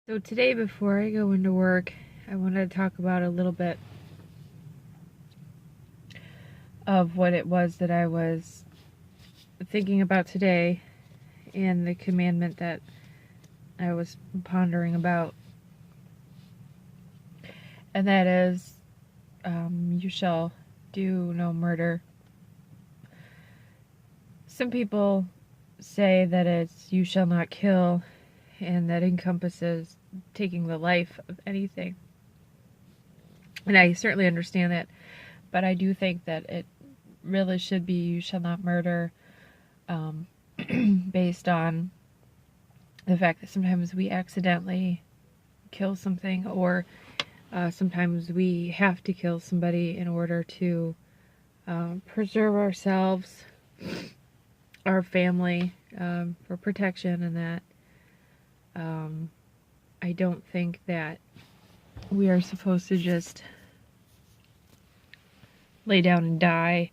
So today, before I go into work, I wanted to talk about a little bit of what it was that I was thinking about today and the commandment that I was pondering about. And that is, you shall do no murder. Some people say that it's you shall not kill, and that encompasses taking the life of anything. And I certainly understand that, but I do think that it really should be you shall not murder, based on the fact that sometimes we accidentally kill something, or sometimes we have to kill somebody in order to preserve ourselves, our family, for protection, and that I don't think that we are supposed to just lay down and die.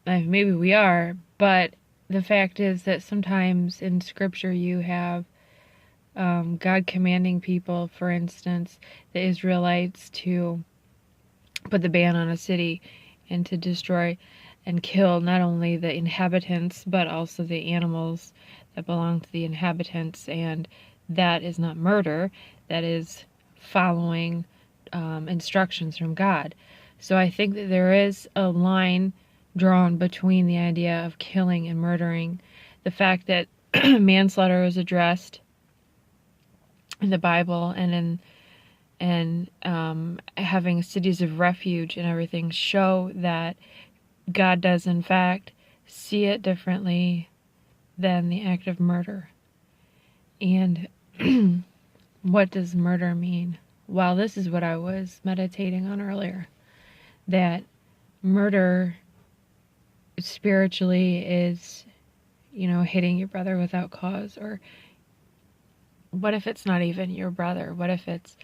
Maybe we are, but the fact is that sometimes in scripture you have God commanding people, for instance, the Israelites, to put the ban on a city and to destroy and kill not only the inhabitants but also the animals that belong to the inhabitants. And that is not murder, that is following instructions from God. So I think that there is a line drawn between the idea of killing and murdering. The fact that manslaughter is addressed in the Bible and having cities of refuge and everything show that God does in fact see it differently than the act of murder. And what does murder mean? Well, this is what I was meditating on earlier, that murder spiritually is, hitting your brother without cause. Or what if it's not even your brother? What if it's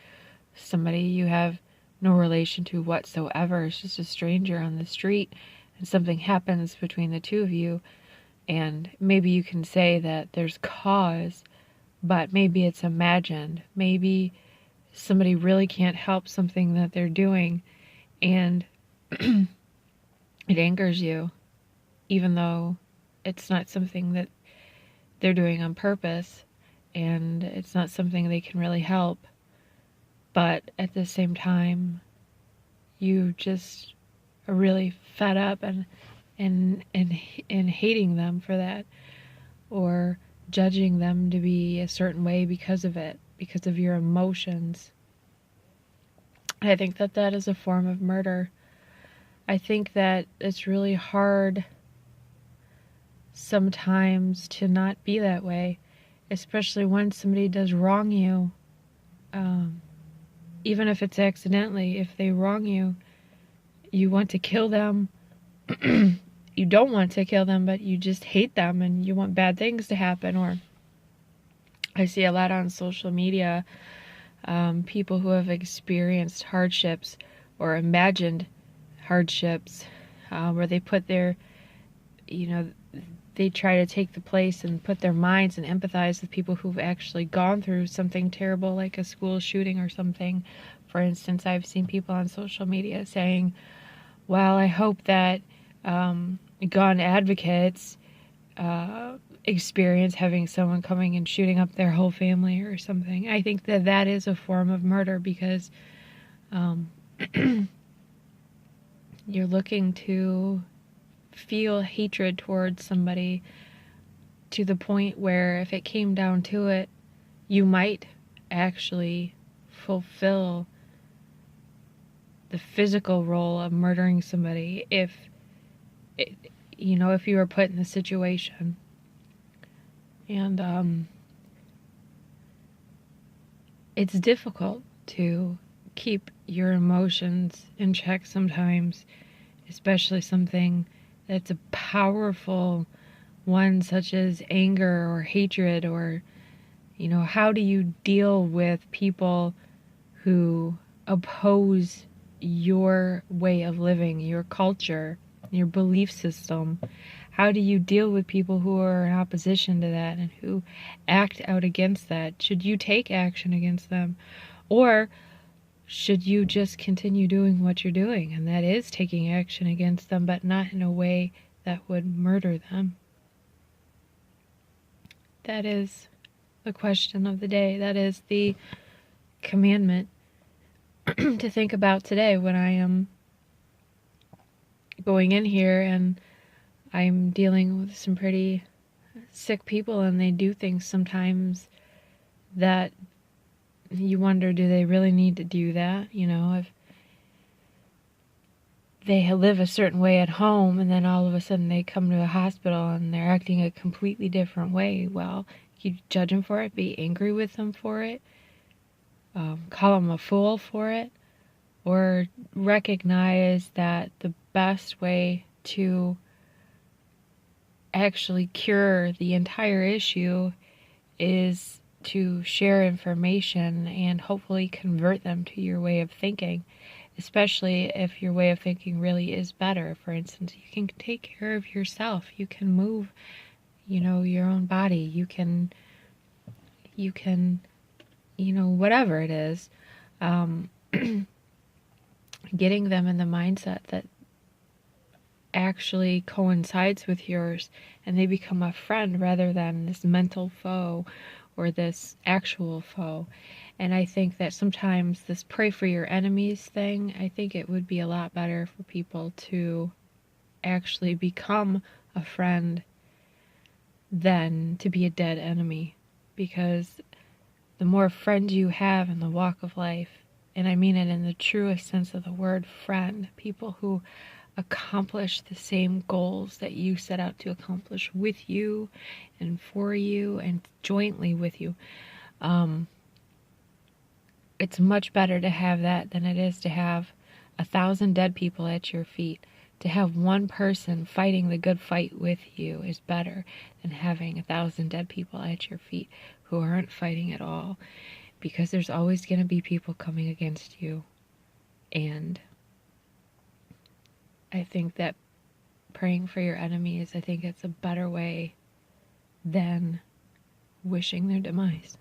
somebody you have no relation to whatsoever? It's just a stranger on the street, and something happens between the two of you, and maybe you can say that there's cause, but maybe it's imagined. Maybe somebody really can't help something that they're doing, and it angers you, even though it's not something that they're doing on purpose, and it's not something they can really help. But at the same time, you just are really fed up and hating them for that, or judging them to be a certain way because of it, because of your emotions. I think that that is a form of murder. I think that it's really hard sometimes to not be that way, especially when somebody does wrong you. Even if it's accidentally, if they wrong you, you want to kill them. You don't want to kill them, but you just hate them and you want bad things to happen. Or I see a lot on social media, people who have experienced hardships or imagined hardships, where they put their, they try to take the place and put their minds and empathize with people who've actually gone through something terrible, like a school shooting or something. For instance, I've seen people on social media saying, well, I hope that gun advocates experience having someone coming and shooting up their whole family or something. I think that that is a form of murder, because you're looking to feel hatred towards somebody to the point where, if it came down to it, you might actually fulfill the physical role of murdering somebody if you were put in the situation. And it's difficult to keep your emotions in check sometimes, especially something that's a powerful one, such as anger or hatred. Or how do you deal with people who oppose your way of living, your culture, your belief system? How do you deal with people who are in opposition to that and who act out against that? Should you take action against them? Or should you just continue doing what you're doing? And that is taking action against them, but not in a way that would murder them. That is the question of the day. That is the commandment to think about today when I am going in here and I'm dealing with some pretty sick people, and they do things sometimes that you wonder, do they really need to do that? You know, if they live a certain way at home and then all of a sudden they come to a hospital and they're acting a completely different way, well, you judge them for it, be angry with them for it, call them a fool for it, or recognize that the best way to actually cure the entire issue is to share information and hopefully convert them to your way of thinking, especially if your way of thinking really is better. For instance, you can take care of yourself, you can move, your own body, you can, whatever it is, getting them in the mindset that actually coincides with yours, and they become a friend rather than this mental foe or this actual foe. And I think that sometimes this pray for your enemies thing, I think it would be a lot better for people to actually become a friend than to be a dead enemy. Because the more friends you have in the walk of life, and I mean it in the truest sense of the word, friend, people who accomplish the same goals that you set out to accomplish with you and for you and jointly with you. It's much better to have that than it is to have 1,000 dead people at your feet. To have one person fighting the good fight with you is better than having 1,000 dead people at your feet who aren't fighting at all, because there's always going to be people coming against you. And I think that praying for your enemies, I think it's a better way than wishing their demise.